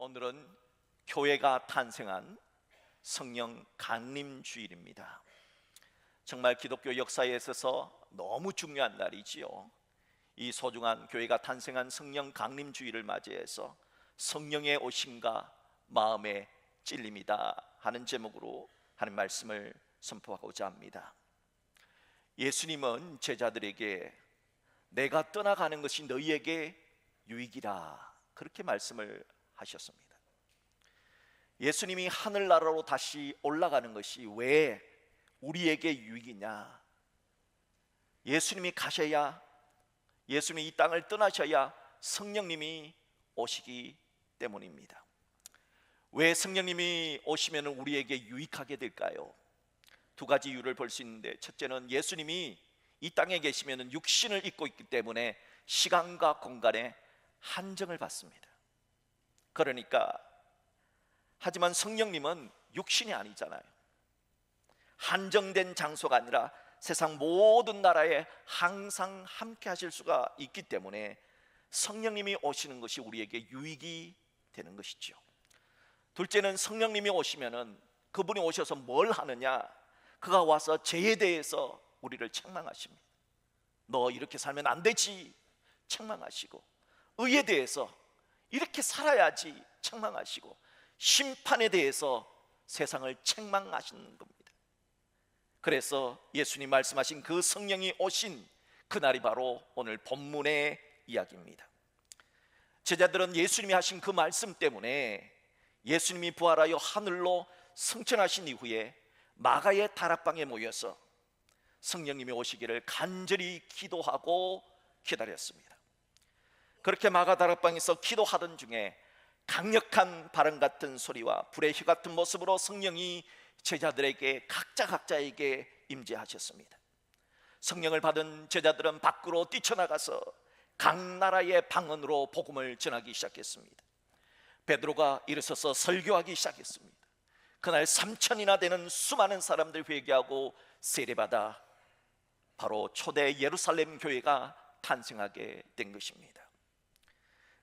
오늘은 교회가 탄생한 성령 강림 주일입니다. 정말 기독교 역사에 있어서 너무 중요한 날이지요. 이 소중한 교회가 탄생한 성령 강림 주일을 맞이해서 성령의 오심과 마음의 찔림이다 하는 제목으로 하는 말씀을 선포하고자 합니다. 예수님은 제자들에게 내가 떠나가는 것이 너희에게 유익이라 그렇게 말씀을 하셨습니다. 예수님이 하늘나라로 다시 올라가는 것이 왜 우리에게 유익이냐? 예수님이 가셔야, 예수님이 이 땅을 떠나셔야 성령님이 오시기 때문입니다. 왜 성령님이 오시면 우리에게 유익하게 될까요? 두 가지 이유를 볼 수 있는데, 첫째는 예수님이 이 땅에 계시면 육신을 입고 있기 때문에 시간과 공간에 한정을 받습니다. 그러니까, 하지만 성령님은 육신이 아니잖아요. 한정된 장소가 아니라 세상 모든 나라에 항상 함께 하실 수가 있기 때문에 성령님이 오시는 것이 우리에게 유익이 되는 것이죠. 둘째는 성령님이 오시면은 그분이 오셔서 뭘 하느냐? 그가 와서 죄에 대해서 우리를 책망하십니다. 너 이렇게 살면 안 되지 책망하시고, 의에 대해서 이렇게 살아야지 책망하시고, 심판에 대해서 세상을 책망하시는 겁니다. 그래서 예수님 말씀하신 그 성령이 오신 그날이 바로 오늘 본문의 이야기입니다. 제자들은 예수님이 하신 그 말씀 때문에 예수님이 부활하여 하늘로 승천하신 이후에 마가의 다락방에 모여서 성령님이 오시기를 간절히 기도하고 기다렸습니다. 그렇게 마가 다락방에서 기도하던 중에 강력한 바람 같은 소리와 불의 휘 같은 모습으로 성령이 제자들에게 각자에게 임재하셨습니다. 성령을 받은 제자들은 밖으로 뛰쳐나가서 각 나라의 방언으로 복음을 전하기 시작했습니다. 베드로가 일어서서 설교하기 시작했습니다. 그날 3,000이나 되는 수많은 사람들 회개하고 세례받아 바로 초대 예루살렘 교회가 탄생하게 된 것입니다.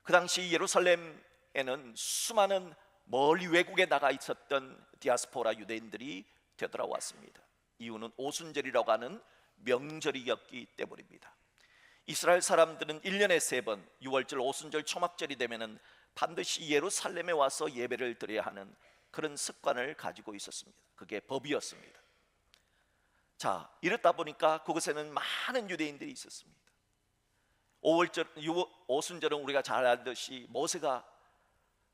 그 당시 예루살렘에는 수많은 멀리 외국에 나가 있었던 디아스포라 유대인들이 되돌아왔습니다. 이유는 오순절이라고 하는 명절이었기 때문입니다. 이스라엘 사람들은 1년에 3번 6월절, 오순절, 초막절이 되면은 반드시 예루살렘에 와서 예배를 드려야 하는 그런 습관을 가지고 있었습니다. 그게 법이었습니다. 자, 이렇다 보니까 그곳에는 많은 유대인들이 있었습니다. 오순절은 우리가 잘 알듯이 모세가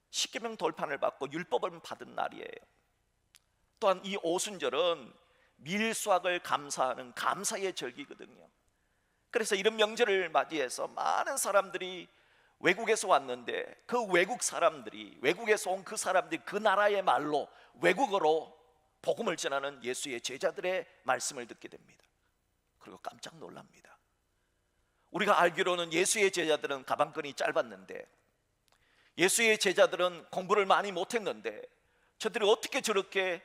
십계명 돌판을 받고 율법을 받은 날이에요. 또한 이 오순절은 밀수확을 감사하는 감사의 절기거든요. 그래서 이런 명절을 맞이해서 많은 사람들이 외국에서 왔는데, 그 외국 사람들이, 외국에서 온 그 사람들이 그 나라의 말로, 외국어로 복음을 전하는 예수의 제자들의 말씀을 듣게 됩니다. 그리고 깜짝 놀랍니다. 우리가 알기로는 예수의 제자들은 가방끈이 짧았는데, 예수의 제자들은 공부를 많이 못했는데, 저들이 어떻게 저렇게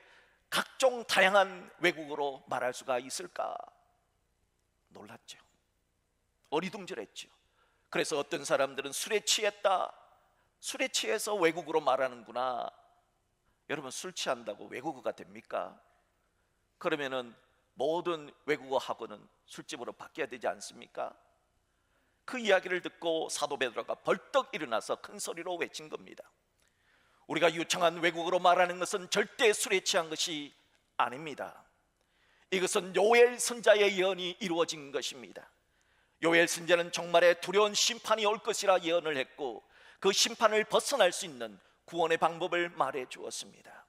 각종 다양한 외국어로 말할 수가 있을까? 놀랐죠. 어리둥절했죠. 그래서 어떤 사람들은 술에 취했다, 술에 취해서 외국어로 말하는구나. 여러분, 술 취한다고 외국어가 됩니까? 그러면은 모든 외국어 학원은 술집으로 바뀌어야 되지 않습니까? 그 이야기를 듣고 사도 베드로가 벌떡 일어나서 큰 소리로 외친 겁니다. 우리가 유창한 외국어로 말하는 것은 절대 술에 취한 것이 아닙니다. 이것은 요엘 선자의 예언이 이루어진 것입니다. 요엘 선자는 정말의 두려운 심판이 올 것이라 예언을 했고, 그 심판을 벗어날 수 있는 구원의 방법을 말해 주었습니다.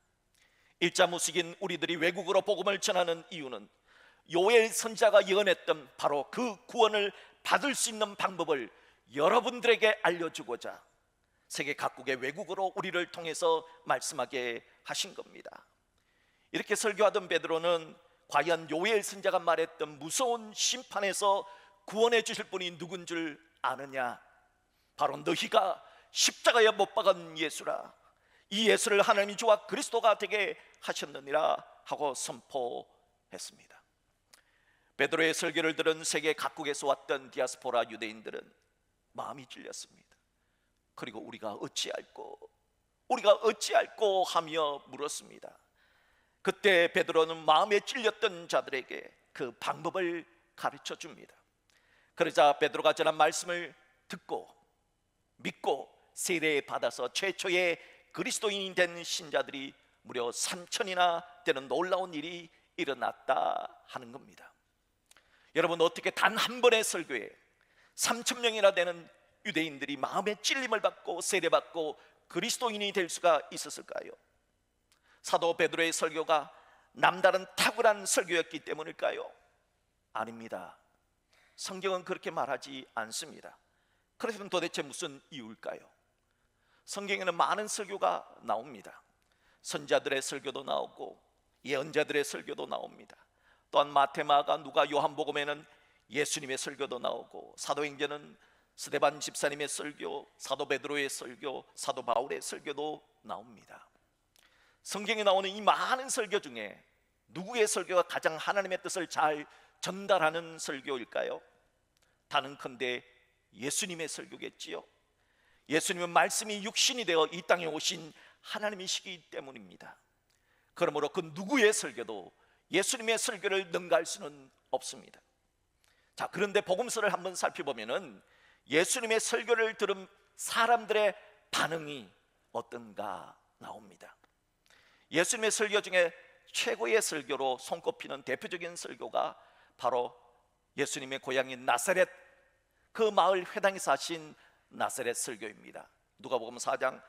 일자무식인 우리들이 외국어로 복음을 전하는 이유는 요엘 선자가 예언했던 바로 그 구원을 받을 수 있는 방법을 여러분들에게 알려주고자 세계 각국의 외국어로 우리를 통해서 말씀하게 하신 겁니다. 이렇게 설교하던 베드로는 과연 요엘 선자가 말했던 무서운 심판에서 구원해 주실 분이 누군 줄 아느냐? 바로 너희가 십자가에 못 박은 예수라. 이 예수를 하나님이 주와 그리스도가 되게 하셨느니라 하고 선포했습니다. 베드로의 설교를 들은 세계 각국에서 왔던 디아스포라 유대인들은 마음이 찔렸습니다. 그리고 우리가 어찌할꼬? 우리가 어찌할꼬 하며 물었습니다. 그때 베드로는 마음에 찔렸던 자들에게 그 방법을 가르쳐 줍니다. 그러자 베드로가 전한 말씀을 듣고 믿고 세례 받아서 최초의 그리스도인이 된 신자들이 무려 3,000이나 되는 놀라운 일이 일어났다 하는 겁니다. 여러분, 어떻게 단 한 번의 설교에 3,000명이나 되는 유대인들이 마음의 찔림을 받고 세례받고 그리스도인이 될 수가 있었을까요? 사도 베드로의 설교가 남다른 탁월한 설교였기 때문일까요? 아닙니다. 성경은 그렇게 말하지 않습니다. 그렇다면 도대체 무슨 이유일까요? 성경에는 많은 설교가 나옵니다. 선자들의 설교도 나오고 예언자들의 설교도 나옵니다. 또한 마태, 마가, 누가, 요한복음에는 예수님의 설교도 나오고 사도행전은 스데반 집사님의 설교, 사도 베드로의 설교, 사도 바울의 설교도 나옵니다. 성경에 나오는 이 많은 설교 중에 누구의 설교가 가장 하나님의 뜻을 잘 전달하는 설교일까요? 단언컨대 예수님의 설교겠지요. 예수님은 말씀이 육신이 되어 이 땅에 오신 하나님이시기 때문입니다. 그러므로 그 누구의 설교도 예수님의 설교를 능가할 수는 없습니다. 자, 그런데 복음서를 한번 살펴보면은 예수님의 설교를 들은 사람들의 반응이 어떤가 나옵니다. 예수님의 설교 중에 최고의 설교로 손꼽히는 대표적인 설교가 바로 예수님의 고향인 나사렛, 그 마을 회당에서 하신 나사렛 설교입니다. 누가복음 4장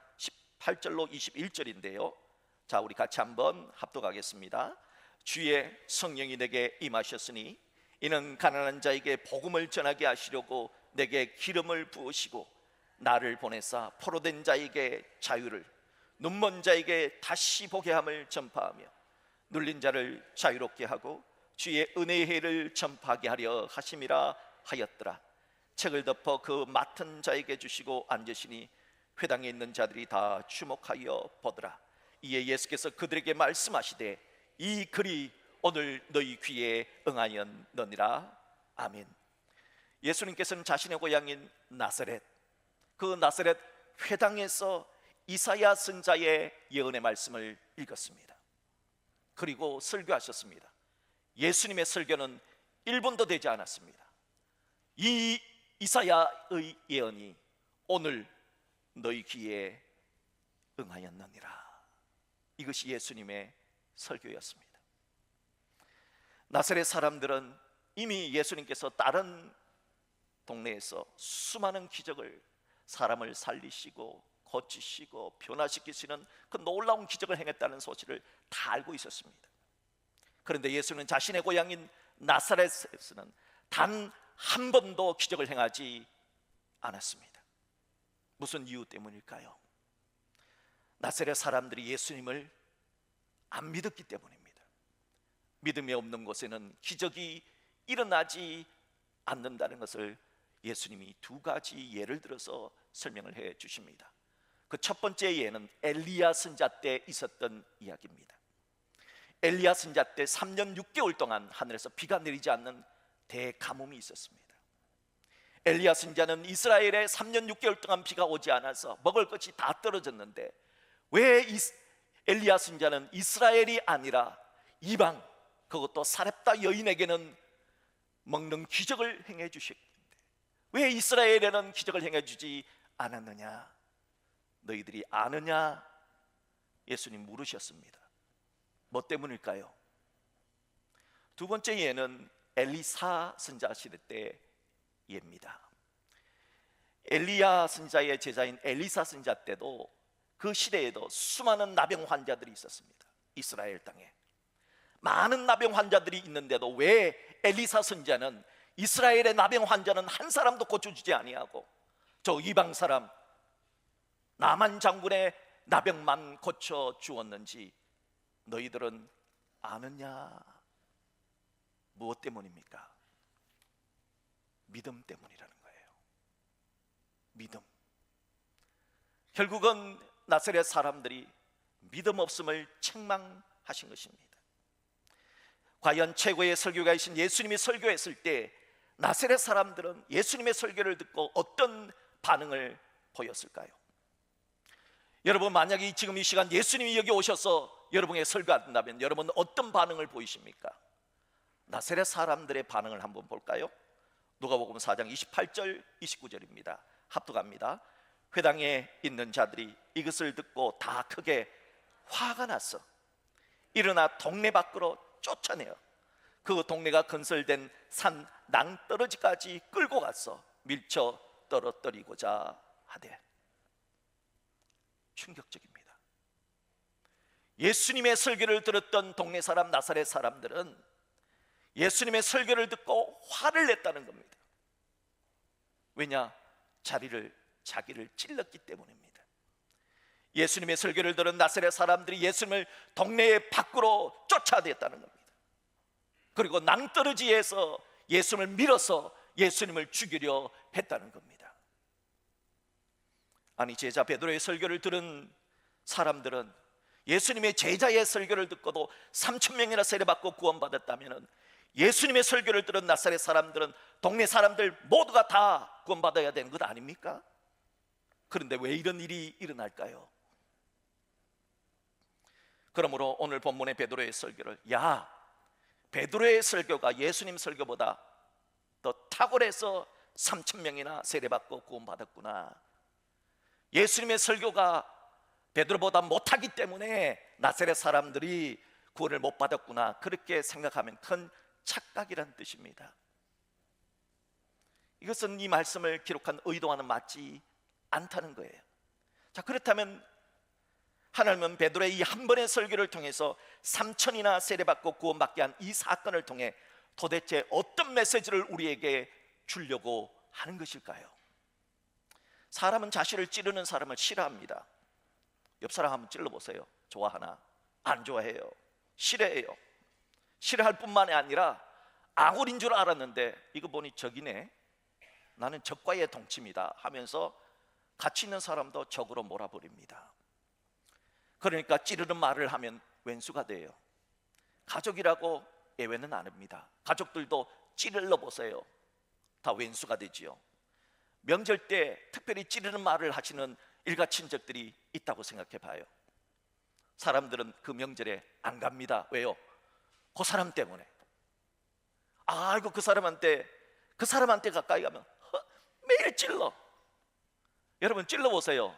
18절로 21절인데요. 자, 우리 같이 한번 합독하겠습니다. 주의 성령이 내게 임하셨으니 이는 가난한 자에게 복음을 전하게 하시려고 내게 기름을 부으시고 나를 보내사 포로된 자에게 자유를, 눈먼 자에게 다시 보게 함을 전파하며 눌린 자를 자유롭게 하고 주의 은혜의 해를 전파하게 하려 하심이라 하였더라. 책을 덮어 그 맡은 자에게 주시고 앉으시니 회당에 있는 자들이 다 주목하여 보더라. 이에 예수께서 그들에게 말씀하시되 이 글이 오늘 너희 귀에 응하였느니라. 아멘. 예수님께서는 자신의 고향인 나사렛, 그 나사렛 회당에서 이사야 선지자의 예언의 말씀을 읽었습니다. 그리고 설교하셨습니다. 예수님의 설교는 1분도 되지 않았습니다. 이 이사야의 예언이 오늘 너희 귀에 응하였느니라. 이것이 예수님의 설교였습니다. 나사렛 사람들은 이미 예수님께서 다른 동네에서 수많은 기적을, 사람을 살리시고 고치시고 변화시키시는 그 놀라운 기적을 행했다는 소식을 다 알고 있었습니다. 그런데 예수는 자신의 고향인 나사렛에서는 단 한 번도 기적을 행하지 않았습니다. 무슨 이유 때문일까요? 나사렛 사람들이 예수님을 안 믿었기 때문입니다. 믿음이 없는 곳에는 기적이 일어나지 않는다는 것을 예수님이 두 가지 예를 들어서 설명을 해 주십니다. 그 첫 번째 예는 엘리야 선지자 때 있었던 이야기입니다. 엘리야 선지자 때 3년 6개월 동안 하늘에서 비가 내리지 않는 대가뭄이 있었습니다. 엘리야 선지자는 이스라엘에 3년 6개월 동안 비가 오지 않아서 먹을 것이 다 떨어졌는데 왜 엘리야 선지자는 이스라엘이 아니라 이방, 그것도 사렙다 여인에게는 먹는 기적을 행해 주셨는데 왜 이스라엘에는 기적을 행해 주지 않았느냐? 너희들이 아느냐? 예수님 물으셨습니다. 뭐 때문일까요? 두 번째 예는 엘리사 선지자 시대 때 예입니다. 엘리야 선지자의 제자인 엘리사 선지자 때도 그 시대에도 수많은 나병 환자들이 있었습니다. 이스라엘 땅에 많은 나병 환자들이 있는데도 왜 엘리사 선지자는 이스라엘의 나병 환자는 한 사람도 고쳐주지 아니하고 저 이방 사람 나만 장군의 나병만 고쳐 주었는지 너희들은 아느냐? 무엇 때문입니까? 믿음 때문이라는 거예요. 믿음. 결국은 나사렛 사람들이 믿음 없음을 책망하신 것입니다. 과연 최고의 설교가이신 예수님이 설교했을 때 나사렛 사람들은 예수님의 설교를 듣고 어떤 반응을 보였을까요? 여러분, 만약에 지금 이 시간 예수님이 여기 오셔서 여러분에게 설교한다면 여러분 어떤 반응을 보이십니까? 나사렛 사람들의 반응을 한번 볼까요? 누가복음 4장 28절 29절입니다. 합독합니다. 회당에 있는 자들이 이것을 듣고 다 크게 화가 났어. 일어나 동네 밖으로 쫓아내어 그 동네가 건설된 산 낭떠러지까지 끌고 갔어 밀쳐 떨어뜨리고자 하되. 충격적입니다. 예수님의 설교를 들었던 동네 사람, 나사렛 사람들은 예수님의 설교를 듣고 화를 냈다는 겁니다. 왜냐? 자기를 찔렀기 때문입니다. 예수님의 설교를 들은 나사렛 사람들이 예수님을 동네 밖으로 쫓아냈다는 겁니다. 그리고 낭떠러지에서 예수님을 밀어서 예수님을 죽이려 했다는 겁니다. 아니, 제자 베드로의 설교를 들은 사람들은 예수님의 제자의 설교를 듣고도 3,000명이나 세례받고 구원받았다면 예수님의 설교를 들은 나사렛 사람들은 동네 사람들 모두가 다 구원받아야 되는 것 아닙니까? 그런데 왜 이런 일이 일어날까요? 그러므로 오늘 본문의 베드로의 설교를, 야, 베드로의 설교가 예수님 설교보다 더 탁월해서 3,000명이나 세례받고 구원받았구나, 예수님의 설교가 베드로보다 못하기 때문에 나사렛 사람들이 구원을 못 받았구나, 그렇게 생각하면 큰 착각이란 뜻입니다. 이것은 이 말씀을 기록한 의도와는 맞지 않다는 거예요. 자, 그렇다면 하나님은 베드로의 이 한 번의 설교를 통해서 3,000이나 세례받고 구원받게 한 이 사건을 통해 도대체 어떤 메시지를 우리에게 주려고 하는 것일까요? 사람은 자신을 찌르는 사람을 싫어합니다. 옆 사람 한번 찔러보세요. 좋아하나? 안 좋아해요. 싫어해요. 싫어할 뿐만이 아니라 아군인 줄 알았는데 이거 보니 적이네, 나는 적과의 동침이다 하면서 같이 있는 사람도 적으로 몰아버립니다. 그러니까 찌르는 말을 하면 왼수가 돼요. 가족이라고 예외는 안 합니다. 가족들도 찌르러 보세요. 다 왼수가 되지요. 명절 때 특별히 찌르는 말을 하시는 일가 친척들이 있다고 생각해 봐요. 사람들은 그 명절에 안 갑니다. 왜요? 그 사람 때문에. 아이고, 그 사람한테 가까이 가면 매일 찔러. 여러분, 찔러 보세요.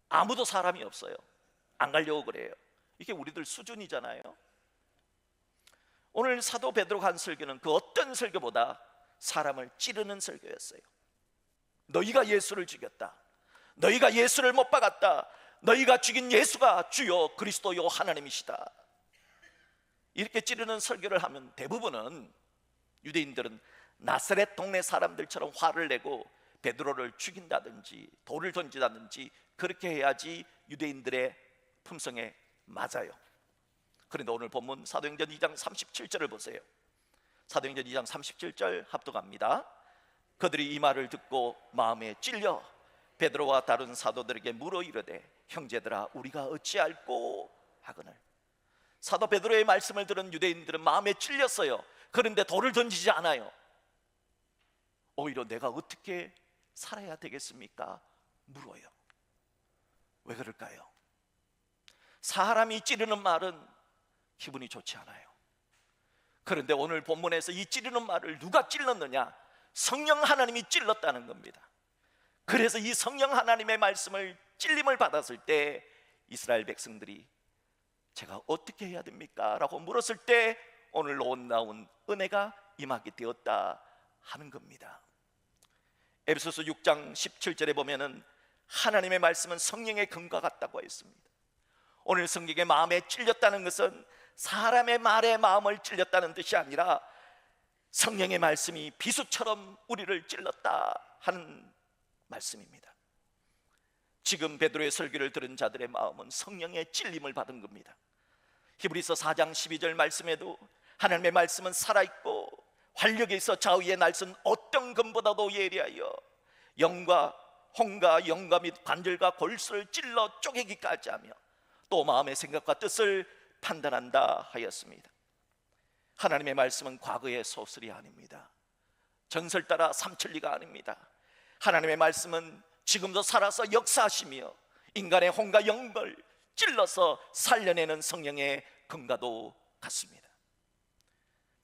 아무도 사람이 없어요. 안 가려고 그래요. 이게 우리들 수준이잖아요. 오늘 사도 베드로가 한 설교는 그 어떤 설교보다 사람을 찌르는 설교였어요. 너희가 예수를 죽였다, 너희가 예수를 못 박았다, 너희가 죽인 예수가 주요 그리스도요 하나님이시다, 이렇게 찌르는 설교를 하면 대부분은 유대인들은 나사렛 동네 사람들처럼 화를 내고 베드로를 죽인다든지 돌을 던지다든지 그렇게 해야지 유대인들의 품성에 맞아요. 그런데 오늘 본문 사도행전 2장 37절을 보세요. 사도행전 2장 37절 합독합니다. 그들이 이 말을 듣고 마음에 찔려 베드로와 다른 사도들에게 물어 이르되 형제들아 우리가 어찌할꼬 하거늘. 사도 베드로의 말씀을 들은 유대인들은 마음에 찔렸어요. 그런데 돌을 던지지 않아요. 오히려 내가 어떻게 살아야 되겠습니까? 물어요. 왜 그럴까요? 사람이 찌르는 말은 기분이 좋지 않아요. 그런데 오늘 본문에서 이 찌르는 말을 누가 찔렀느냐? 성령 하나님이 찔렀다는 겁니다. 그래서 이 성령 하나님의 말씀을 찔림을 받았을 때 이스라엘 백성들이 제가 어떻게 해야 됩니까? 라고 물었을 때 오늘 나온 은혜가 임하게 되었다 하는 겁니다. 에베소서 6장 17절에 보면은 하나님의 말씀은 성령의 검과 같다고 했습니다. 오늘 성경의 마음에 찔렸다는 것은 사람의 말에 마음을 찔렸다는 뜻이 아니라 성령의 말씀이 비수처럼 우리를 찔렀다 하는 말씀입니다. 지금 베드로의 설교를 들은 자들의 마음은 성령의 찔림을 받은 겁니다. 히브리서 4장 12절 말씀에도 하나님의 말씀은 살아있고 활력에 있어 좌우의 날선 어떤 검보다도 예리하여 영과 홍과 영과 및 관절과 골수를 찔러 쪼개기까지 하며 또 마음의 생각과 뜻을 판단한다 하였습니다. 하나님의 말씀은 과거의 소설이 아닙니다. 전설 따라 삼천리가 아닙니다. 하나님의 말씀은 지금도 살아서 역사하시며 인간의 혼과 영을 찔러서 살려내는 성령의 금과도 같습니다.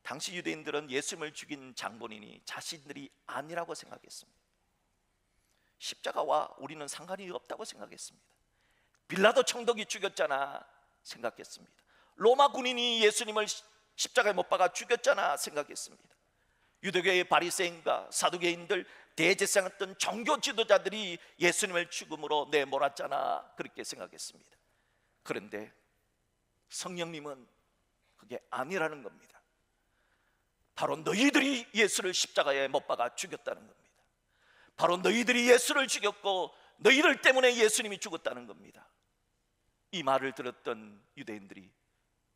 당시 유대인들은 예수님을 죽인 장본인이 자신들이 아니라고 생각했습니다. 십자가와 우리는 상관이 없다고 생각했습니다. 빌라도 총독이 죽였잖아 생각했습니다. 로마 군인이 예수님을 십자가에 못 박아 죽였잖아 생각했습니다. 유대교의 바리새인과 사두개인들, 대제사장했던 종교 지도자들이 예수님을 죽음으로 내몰았잖아 그렇게 생각했습니다. 그런데 성령님은 그게 아니라는 겁니다. 바로 너희들이 예수를 십자가에 못 박아 죽였다는 겁니다. 바로 너희들이 예수를 죽였고 너희들 때문에 예수님이 죽었다는 겁니다. 이 말을 들었던 유대인들이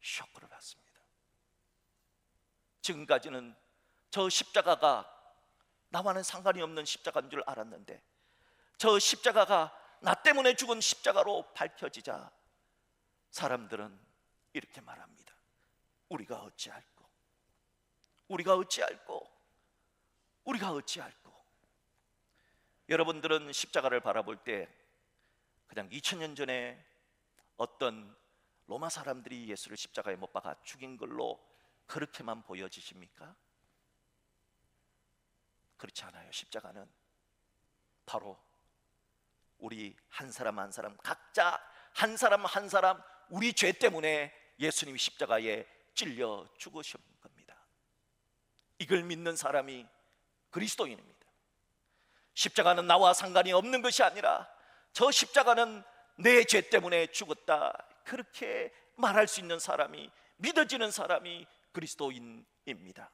쇼크를 받습니다. 지금까지는 저 십자가가 나와는 상관이 없는 십자가인 줄 알았는데 저 십자가가 나 때문에 죽은 십자가로 밝혀지자 사람들은 이렇게 말합니다. 우리가 어찌할꼬, 우리가 어찌할꼬, 우리가 어찌할꼬. 여러분들은 십자가를 바라볼 때 그냥 2000년 전에 어떤 로마 사람들이 예수를 십자가에 못 박아 죽인 걸로 그렇게만 보여지십니까? 그렇지 않아요. 십자가는 바로 우리 한 사람 한 사람 각자 한 사람 한 사람 우리 죄 때문에 예수님이 십자가에 찔려 죽으신 겁니다. 이걸 믿는 사람이 그리스도인입니다. 십자가는 나와 상관이 없는 것이 아니라 저 십자가는 내 죄 때문에 죽었다 그렇게 말할 수 있는 사람이, 믿어지는 사람이 그리스도인입니다.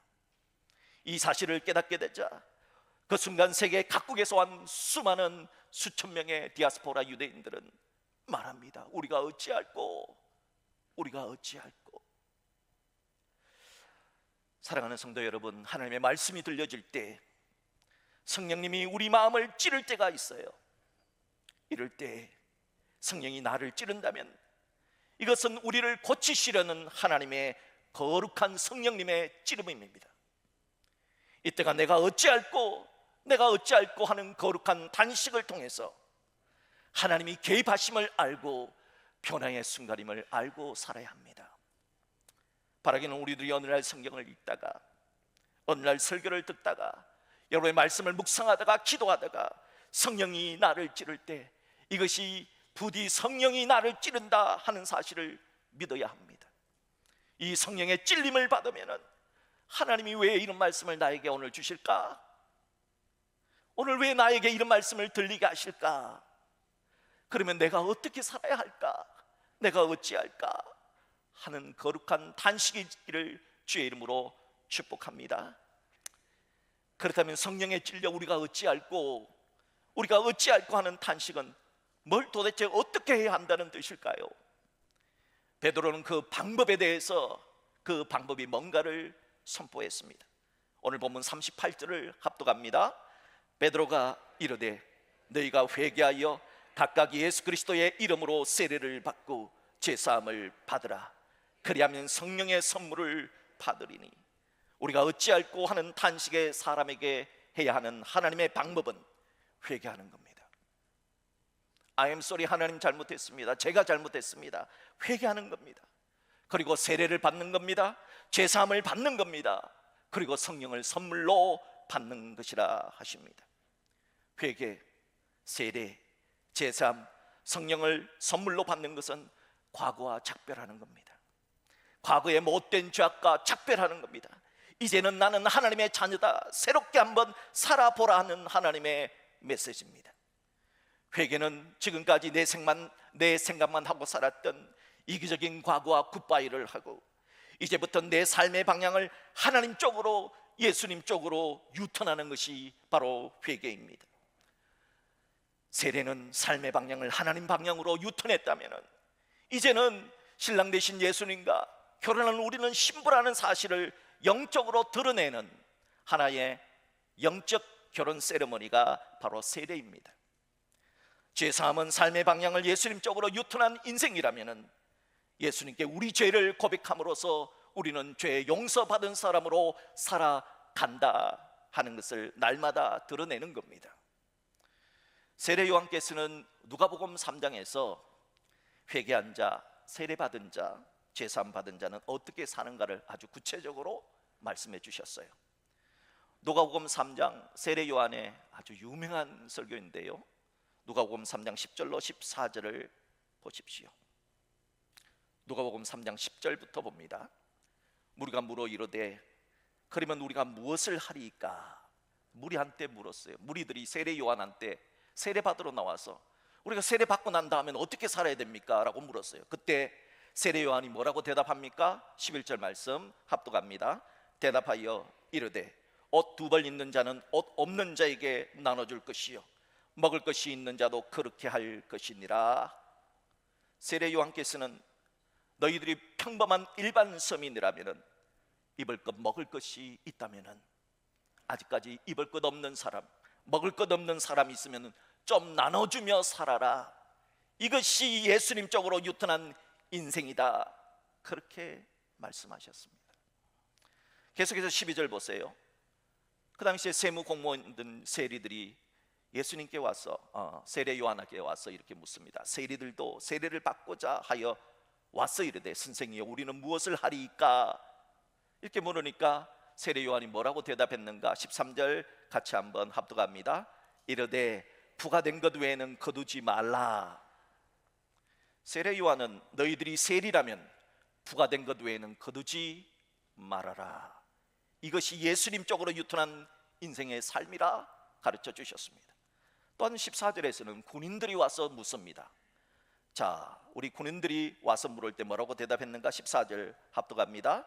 이 사실을 깨닫게 되자 그 순간 세계 각국에서 온 수많은 수천 명의 디아스포라 유대인들은 말합니다. 우리가 어찌할꼬, 우리가 어찌할꼬. 사랑하는 성도 여러분, 하나님의 말씀이 들려질 때 성령님이 우리 마음을 찌를 때가 있어요. 이럴 때 성령이 나를 찌른다면 이것은 우리를 고치시려는 하나님의 거룩한 성령님의 찌름입니다. 이때가 내가 어찌할꼬, 내가 어찌할꼬 하는 거룩한 단식을 통해서 하나님이 개입하심을 알고 변화의 순간임을 알고 살아야 합니다. 바라기는 우리들이 어느 날 성경을 읽다가 어느 날 설교를 듣다가 여러분의 말씀을 묵상하다가 기도하다가 성령이 나를 찌를 때 이것이 부디 성령이 나를 찌른다 하는 사실을 믿어야 합니다. 이 성령의 찔림을 받으면 하나님이 왜 이런 말씀을 나에게 오늘 주실까? 오늘 왜 나에게 이런 말씀을 들리게 하실까? 그러면 내가 어떻게 살아야 할까? 내가 어찌할까? 하는 거룩한 단식이기를 주의 이름으로 축복합니다. 그렇다면 성령에 찔려 우리가 어찌할꼬, 우리가 어찌할꼬 하는 단식은 뭘 도대체 어떻게 해야 한다는 뜻일까요? 베드로는 그 방법에 대해서 그 방법이 뭔가를 선포했습니다. 오늘 본문 38절을 합독합니다. 베드로가 이르되 너희가 회개하여 각각 예수 그리스도의 이름으로 세례를 받고 제사함을 받으라. 그리하면 성령의 선물을 받으리니. 우리가 어찌할꼬 하는 단식에 사람에게 해야 하는 하나님의 방법은 회개하는 겁니다. I am sorry, 하나님 잘못했습니다. 제가 잘못했습니다. 회개하는 겁니다. 그리고 세례를 받는 겁니다. 제사함을 받는 겁니다. 그리고 성령을 선물로 받는 것이라 하십니다. 회개, 세례, 제사함, 성령을 선물로 받는 것은 과거와 작별하는 겁니다. 과거의 못된 죄악과 작별하는 겁니다. 이제는 나는 하나님의 자녀다, 새롭게 한번 살아보라 하는 하나님의 메시지입니다. 회개는 지금까지 내 생각만 하고 살았던 이기적인 과거와 굿바이를 하고 이제부터 내 삶의 방향을 하나님 쪽으로, 예수님 쪽으로 유턴하는 것이 바로 회개입니다. 세례는 삶의 방향을 하나님 방향으로 유턴했다면 이제는 신랑 되신 예수님과 결혼한 우리는 신부라는 사실을 영적으로 드러내는 하나의 영적 결혼 세레머니가 바로 세례입니다. 제사함은 삶의 방향을 예수님 쪽으로 유턴한 인생이라면 예수님께 우리 죄를 고백함으로써 우리는 죄 용서받은 사람으로 살아간다 하는 것을 날마다 드러내는 겁니다. 세례 요한께서는 누가복음 3장에서 회개한 자, 세례받은 자, 제사함 받은 자는 어떻게 사는가를 아주 구체적으로 말씀해 주셨어요. 누가복음 3장 세례 요한의 아주 유명한 설교인데요, 누가복음 3장 10절로 14절을 보십시오. 누가복음 3장 10절부터 봅니다. 무리가 물어 이르되 그러면 우리가 무엇을 하리이까? 무리한테 물었어요. 무리들이 세례 요한한테 세례 받으러 나와서 우리가 세례 받고 난 다음엔 어떻게 살아야 됩니까? 라고 물었어요. 그때 세례 요한이 뭐라고 대답합니까? 11절 말씀 합독합니다. 대답하여 이르되 옷 두 벌 있는 자는 옷 없는 자에게 나눠줄 것이요 먹을 것이 있는 자도 그렇게 할 것이니라. 세례 요한께서는 너희들이 평범한 일반 서민이라면 입을 것 먹을 것이 있다면, 아직까지 입을 것 없는 사람, 먹을 것 없는 사람이 있으면 좀 나눠주며 살아라. 이것이 예수님 쪽으로 유턴한 인생이다. 그렇게 말씀하셨습니다. 계속해서 12절 보세요. 그 당시에 세무 공무원들 세리들이 예수님께 와서 세례 요한에게 와서 이렇게 묻습니다. 세리들도 세례를 받고자 하여 와서 이르되 선생이여 우리는 무엇을 하리이까? 이렇게 물으니까 세례 요한이 뭐라고 대답했는가? 13절 같이 한번 합독합니다. 이르되 부가된 것 외에는 거두지 말라. 세례 요한은 너희들이 세리라면 부가된 것 외에는 거두지 말아라. 이것이 예수님 쪽으로 유턴한 인생의 삶이라 가르쳐 주셨습니다. 또한 14절에서는 군인들이 와서 묻습니다. 자, 우리 군인들이 와서 물을 때 뭐라고 대답했는가? 14절 합독합니다.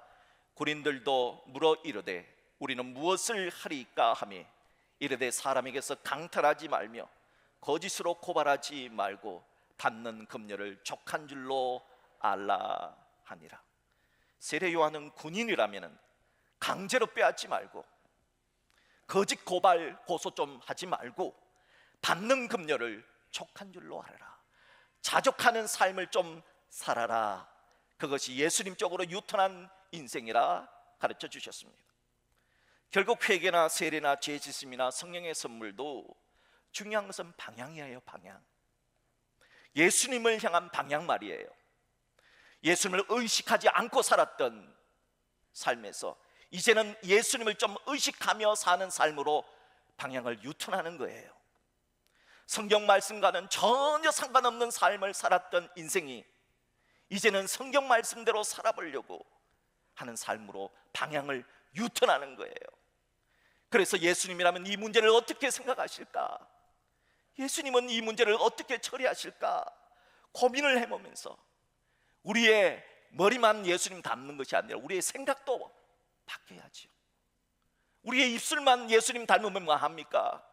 군인들도 물어 이르되 우리는 무엇을 하리까 하며 이르되 사람에게서 강탈하지 말며 거짓으로 고발하지 말고 받는 금료를 족한 줄로 알라 하니라. 세례 요한은 군인이라면 강제로 빼앗지 말고 거짓 고발 고소 좀 하지 말고 받는 금료를 족한 줄로 알아라. 자족하는 삶을 좀 살아라. 그것이 예수님 쪽으로 유턴한 인생이라 가르쳐 주셨습니다. 결국 회개나 세례나 죄짓음이나 성령의 선물도 중요한 것은 방향이에요. 방향. 예수님을 향한 방향 말이에요. 예수님을 의식하지 않고 살았던 삶에서 이제는 예수님을 좀 의식하며 사는 삶으로 방향을 유턴하는 거예요. 성경 말씀과는 전혀 상관없는 삶을 살았던 인생이 이제는 성경 말씀대로 살아보려고 하는 삶으로 방향을 유턴하는 거예요. 그래서 예수님이라면 이 문제를 어떻게 생각하실까? 예수님은 이 문제를 어떻게 처리하실까? 고민을 해보면서 우리의 머리만 예수님 닮는 것이 아니라 우리의 생각도 바뀌어야죠. 우리의 입술만 예수님 닮으면 뭐 합니까?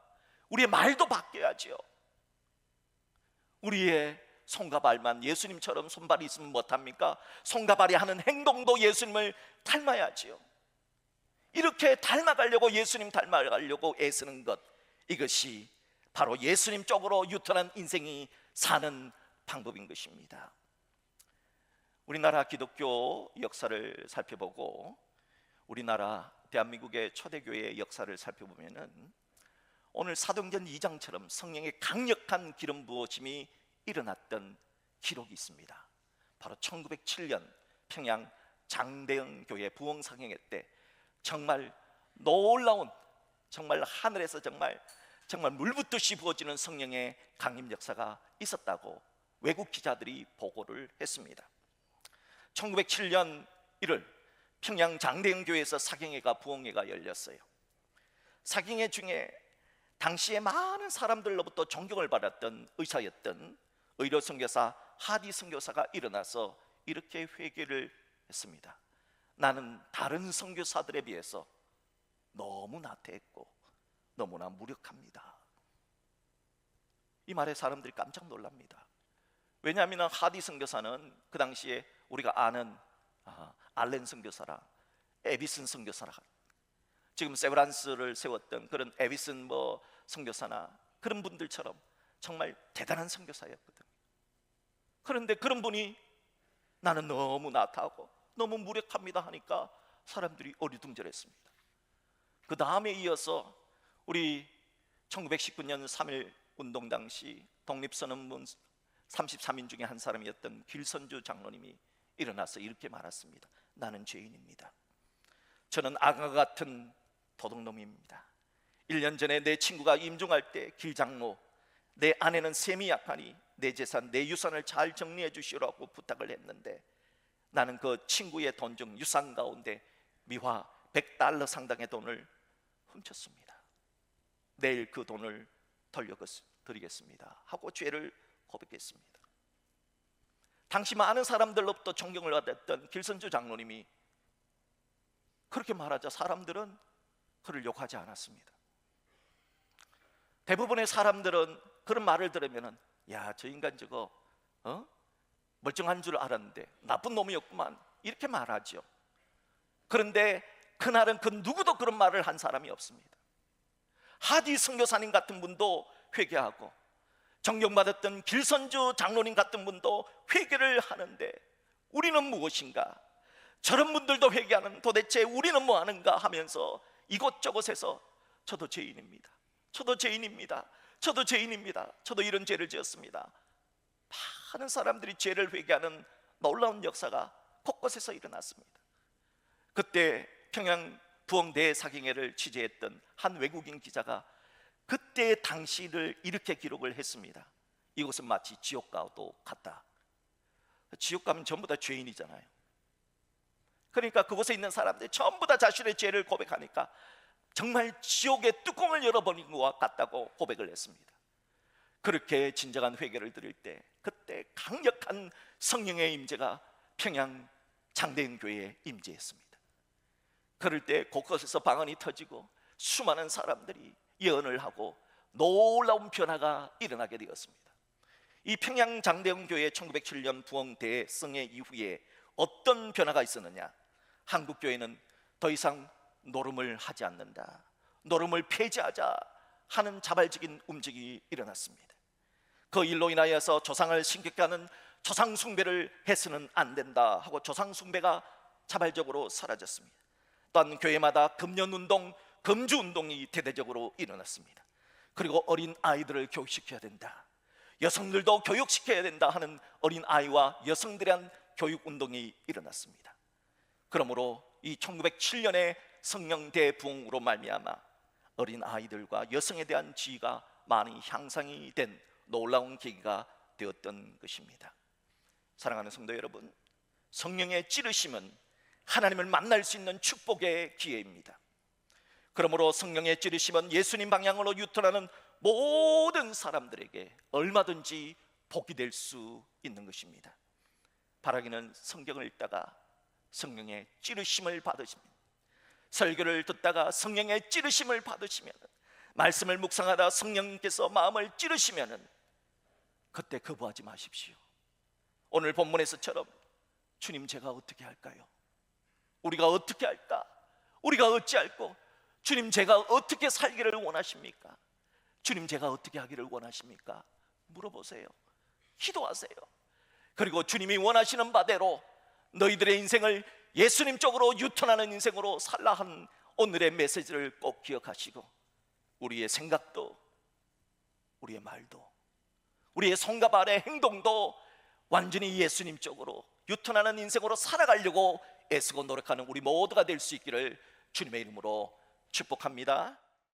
우리의 말도 바뀌어야죠. 우리의 손과 발만 예수님처럼 손발이 있으면 못합니까? 손과 발이 하는 행동도 예수님을 닮아야지요. 이렇게 닮아가려고 예수님 닮아가려고 애쓰는 것, 이것이 바로 예수님 쪽으로 유턴한 인생이 사는 방법인 것입니다. 우리나라 기독교 역사를 살펴보고 우리나라 대한민국의 초대교회의 역사를 살펴보면은 오늘 사도행전 2장처럼 성령의 강력한 기름 부어짐이 일어났던 기록이 있습니다. 바로 1907년 평양 장대영 교회 부흥상행회 때 정말 놀라운, 정말 하늘에서 정말 물붓듯이 부어지는 성령의 강림 역사가 있었다고 외국 기자들이 보고를 했습니다. 1907년 1월 평양 장대영 교회에서 사경회가 부흥회가 열렸어요. 사경회 중에 당시에 많은 사람들로부터 존경을 받았던 의사였던 의료 선교사 하디 선교사가 일어나서 이렇게 회개를 했습니다. 나는 다른 선교사들에 비해서 너무 나태했고 너무나 무력합니다. 이 말에 사람들이 깜짝 놀랍니다. 왜냐하면 하디 선교사는 그 당시에 우리가 아는 알렌 선교사라, 에비슨 선교사라, 지금 세브란스를 세웠던 그런 에비슨 선교사나 그런 분들처럼 정말 대단한 선교사였거든요. 그런데 그런 분이 나는 너무 나태하고 너무 무력합니다 하니까 사람들이 어리둥절했습니다. 그 다음에 이어서 우리 1919년 3일 운동 당시 독립선언문 33인 중에 한 사람이었던 길선주 장로님이 일어나서 이렇게 말했습니다. 나는 죄인입니다. 저는 악과 같은 도둑놈입니다. 1년 전에 내 친구가 임종할 때 길 장로, 내 아내는 셈이 약하니 내 재산, 내 유산을 잘 정리해 주시라고 부탁을 했는데 나는 그 친구의 돈 중 유산 가운데 미화 100달러 상당의 돈을 훔쳤습니다. 내일 그 돈을 돌려드리겠습니다 하고 죄를 고백했습니다. 당시 많은 사람들로부터 존경을 받았던 길선주 장로님이 그렇게 말하자 사람들은 그를 욕하지 않았습니다. 대부분의 사람들은 그런 말을 들으면 야, 저 인간 저거 멀쩡한 줄 알았는데 나쁜 놈이었구만 이렇게 말하죠. 그런데 그날은 그 누구도 그런 말을 한 사람이 없습니다. 하디 선교사님 같은 분도 회개하고 존경받았던 길선주 장로님 같은 분도 회개를 하는데 우리는 무엇인가? 저런 분들도 회개하는 도대체 우리는 뭐 하는가 하면서 이곳저곳에서 저도 죄인입니다. 저도 죄인입니다. 저도 죄인입니다. 저도 이런 죄를 지었습니다. 많은 사람들이 죄를 회개하는 놀라운 역사가 곳곳에서 일어났습니다. 그때 평양 부흥 대사경회를 취재했던 한 외국인 기자가 그때 당시를 이렇게 기록을 했습니다. 이곳은 마치 지옥과도 같다. 지옥 가면 전부 다 죄인이잖아요. 그러니까 그곳에 있는 사람들이 전부 다 자신의 죄를 고백하니까 정말 지옥의 뚜껑을 열어버린 것과 같다고 고백을 했습니다. 그렇게 진정한 회개를 드릴 때 그때 강력한 성령의 임재가 평양 장대영 교회에 임재했습니다. 그럴 때 곳곳에서 방언이 터지고 수많은 사람들이 예언을 하고 놀라운 변화가 일어나게 되었습니다. 이 평양 장대영 교회 1907년 부흥 대성회 이후에 어떤 변화가 있었느냐? 한국 교회는 더 이상 노름을 하지 않는다, 노름을 폐지하자 하는 자발적인 움직임이 일어났습니다. 그 일로 인하여서 조상을 신격케 하는 조상 숭배를 해서는 안 된다 하고 조상 숭배가 자발적으로 사라졌습니다. 또한 교회마다 금년운동, 금주운동이 대대적으로 일어났습니다. 그리고 어린 아이들을 교육시켜야 된다, 여성들도 교육시켜야 된다 하는 어린 아이와 여성들에 대한 교육운동이 일어났습니다. 그러므로 이 1907년에 성령 대부흥으로 말미암아 어린 아이들과 여성에 대한 지위가 많이 향상이 된 놀라운 계기가 되었던 것입니다. 사랑하는 성도 여러분, 성령의 찌르심은 하나님을 만날 수 있는 축복의 기회입니다. 그러므로 성령의 찌르심은 예수님 방향으로 유턴하는 모든 사람들에게 얼마든지 복이 될 수 있는 것입니다. 바라기는 성경을 읽다가 성령의 찌르심을 받으시면, 설교를 듣다가 성령의 찌르심을 받으시면, 말씀을 묵상하다 성령께서 마음을 찌르시면 그때 거부하지 마십시오. 오늘 본문에서처럼 주님 제가 어떻게 할까요? 우리가 어떻게 할까? 우리가 어찌할꼬? 주님 제가 어떻게 살기를 원하십니까? 주님 제가 어떻게 하기를 원하십니까? 물어보세요. 기도하세요. 그리고 주님이 원하시는 바대로 너희들의 인생을 예수님 쪽으로 유턴하는 인생으로 살라 한 오늘의 메시지를 꼭 기억하시고, 우리의 생각도, 우리의 말도, 우리의 손과 발의 행동도 완전히 예수님 쪽으로 유턴하는 인생으로 살아가려고 애쓰고 노력하는 우리 모두가 될 수 있기를 주님의 이름으로 축복합니다.